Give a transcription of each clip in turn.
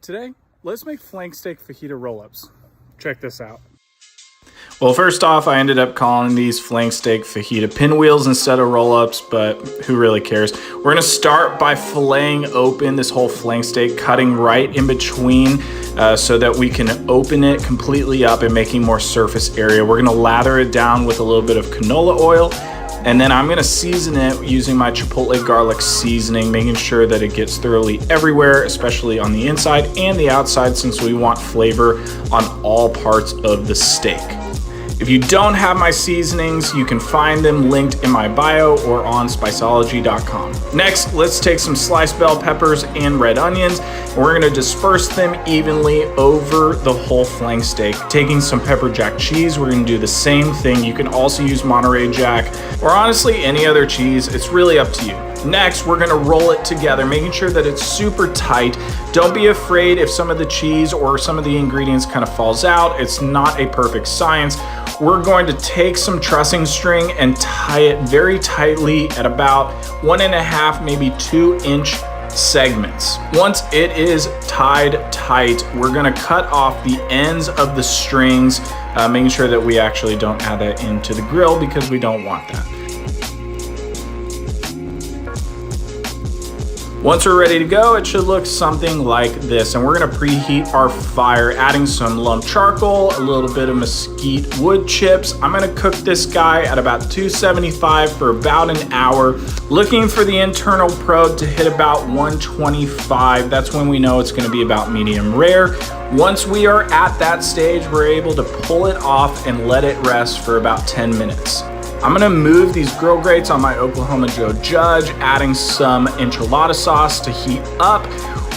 Today, let's make flank steak fajita roll-ups. Check this out. Well, first off, I ended up calling these flank steak fajita pinwheels instead of roll-ups, but who really cares? We're gonna start by filleting open this whole flank steak, cutting right in between so that we can open it completely up and making more surface area. We're gonna lather it down with a little bit of canola oil, and then I'm gonna season it using my chipotle garlic seasoning, making sure that it gets thoroughly everywhere, especially on the inside and the outside, since we want flavor on all parts of the steak. If you don't have my seasonings, you can find them linked in my bio or on Spiceology.com. Next, let's take some sliced bell peppers and red onions, and we're gonna disperse them evenly over the whole flank steak. Taking some pepper jack cheese, we're gonna do the same thing. You can also use Monterey Jack, or honestly any other cheese. It's really up to you. Next, we're gonna roll it together, making sure that it's super tight. Don't be afraid if some of the cheese or some of the ingredients kind of falls out. It's not a perfect science. We're going to take some trussing string and tie it very tightly at about 1.5, maybe 2-inch segments. Once it is tied tight, we're gonna cut off the ends of the strings, making sure that we actually don't add that into the grill because we don't want that. Once we're ready to go, it should look something like this. And we're gonna preheat our fire, adding some lump charcoal, a little bit of mesquite wood chips. I'm gonna cook this guy at about 275 for about an hour, looking for the internal probe to hit about 125. That's when we know it's gonna be about medium rare. Once we are at that stage, we're able to pull it off and let it rest for about 10 minutes. I'm gonna move these grill grates on my Oklahoma Joe Judge, adding some enchilada sauce to heat up.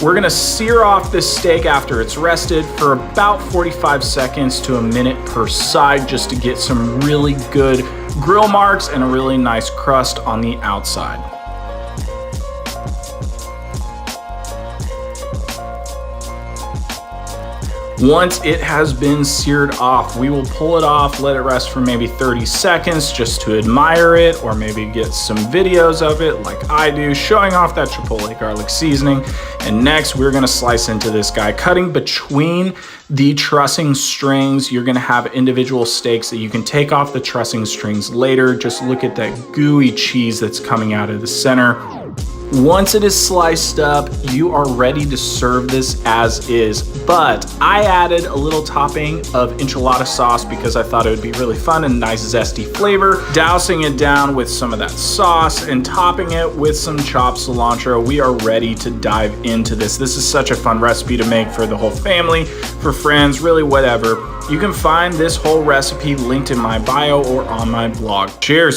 We're gonna sear off this steak after it's rested for about 45 seconds to a minute per side, just to get some really good grill marks and a really nice crust on the outside. Once it has been seared off, we will pull it off, let it rest for maybe 30 seconds just to admire it, or maybe get some videos of it like I do, showing off that chipotle garlic seasoning. And next, we're gonna slice into this guy. Cutting between the trussing strings, you're gonna have individual steaks that you can take off the trussing strings later. Just look at that gooey cheese that's coming out of the center. Once it is sliced up, you are ready to serve this as is, but I added a little topping of enchilada sauce because I thought it would be really fun and nice zesty flavor. Dousing it down with some of that sauce and topping it with some chopped cilantro, we are ready to dive into this. This is such a fun recipe to make for the whole family, for friends, really whatever. You can find this whole recipe linked in my bio or on my blog. Cheers.